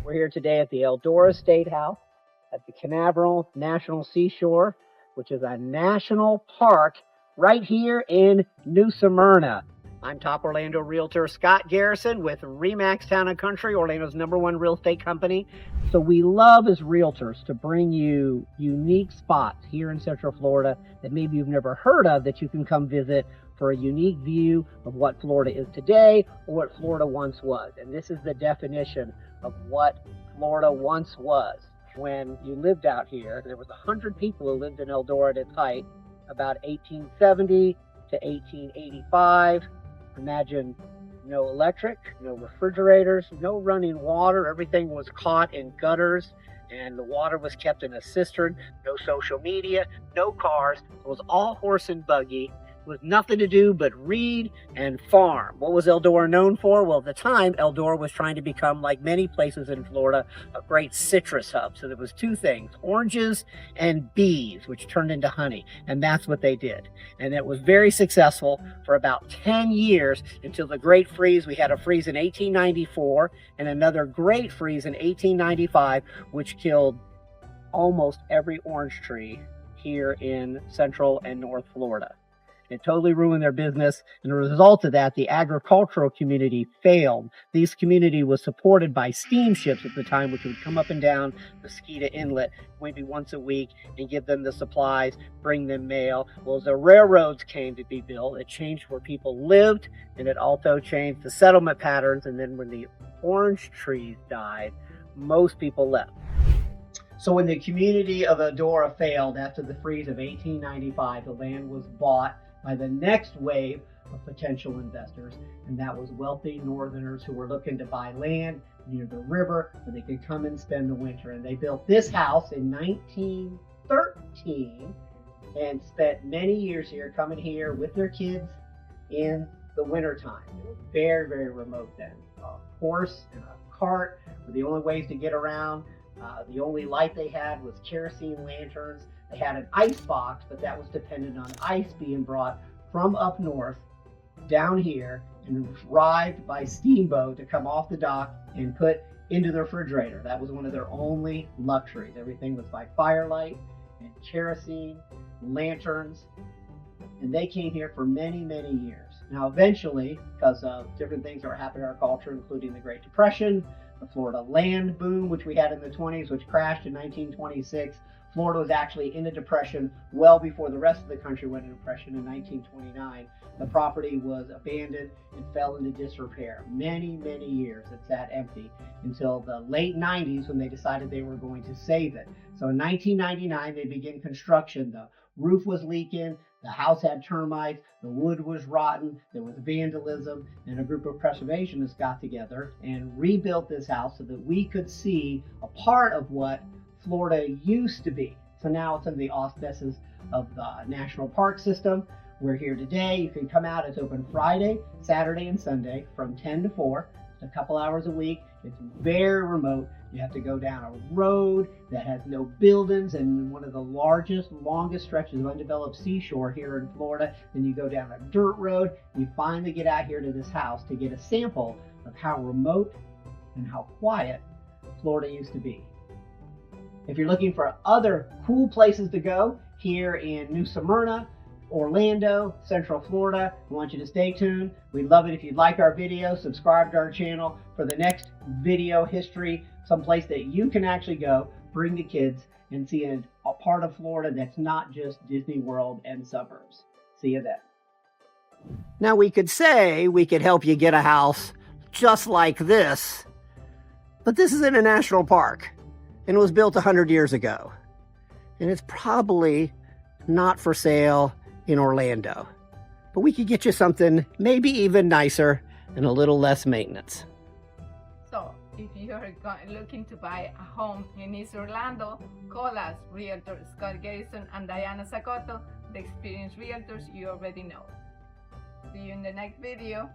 We're here today at the Eldora State House at the Canaveral National Seashore, which is a national park right here in New Smyrna. I'm top Orlando Realtor Scott Garrison with ReMax Town & Country, Orlando's #1 real estate company. So we love as realtors to bring you unique spots here in Central Florida that maybe you've never heard of that you can come visit for a unique view of what Florida is today or what Florida once was. And this is the definition of what Florida once was. When you lived out here, there was 100 people who lived in Eldora at its height, about 1870 to 1885. Imagine no electric, no refrigerators, no running water. Everything was caught in gutters and the water was kept in a cistern. No social media, no cars. It was all horse and buggy with nothing to do but read and farm. What was Eldora known for? Well, at the time, Eldora was trying to become, like many places in Florida, a great citrus hub. So there was two things, oranges and bees, which turned into honey. And that's what they did. And it was very successful for about 10 years until the Great Freeze. We had a freeze in 1894 and another great freeze in 1895, which killed almost every orange tree here in Central and North Florida. It totally ruined their business, and as a result of that, the agricultural community failed. This community was supported by steamships at the time, which would come up and down Mosquito Inlet maybe once a week and give them the supplies, bring them mail. Well, as the railroads came to be built, it changed where people lived, and it also changed the settlement patterns. And then when the orange trees died, most people left. So when the community of Eldora failed after the freeze of 1895, the land was bought by the next wave of potential investors, and that was wealthy northerners who were looking to buy land near the river where they could come and spend the winter. And they built this house in 1913 and spent many years here, coming here with their kids in the wintertime. It was very, very remote then. A horse and a cart were the only ways to get around. The only light they had was kerosene lanterns. They had an ice box, but that was dependent on ice being brought from up north down here and arrived by steamboat to come off the dock and put into the refrigerator. That was one of their only luxuries. Everything was by firelight and kerosene, lanterns, and they came here for many, many years. Now, eventually, because of different things that were happening in our culture, including the Great Depression, the Florida land boom, which we had in the 20s, which crashed in 1926. Florida was actually in a depression well before the rest of the country went into depression in 1929. The property was abandoned and fell into disrepair. Many, many years it sat empty until the late 90s when they decided they were going to save it. So in 1999, they began construction. The roof was leaking, the house had termites, the wood was rotten, there was vandalism, and a group of preservationists got together and rebuilt this house so that we could see a part of what Florida used to be. So now it's under the auspices of the National Park System. We're here today. You can come out. It's open Friday, Saturday, and Sunday from 10 to 4. It's a couple hours a week. It's very remote. You have to go down a road that has no buildings and one of the largest, longest stretches of undeveloped seashore here in Florida. Then you go down a dirt road. You finally get out here to this house to get a sample of how remote and how quiet Florida used to be. If you're looking for other cool places to go here in New Smyrna, Orlando, Central Florida, I want you to stay tuned. We'd love it if you'd like our video, subscribe to our channel for the next video history, someplace that you can actually go, bring the kids, and see a part of Florida that's not just Disney World and suburbs. See you then. Now we could say we could help you get a house just like this, but this is in a national park. And it was built 100 years ago. And it's probably not for sale in Orlando. But we could get you something maybe even nicer and a little less maintenance. So, if you're looking to buy a home in East Orlando, call us, Realtor Scott Garrison and Diana Sacoto, the experienced realtors you already know. See you in the next video.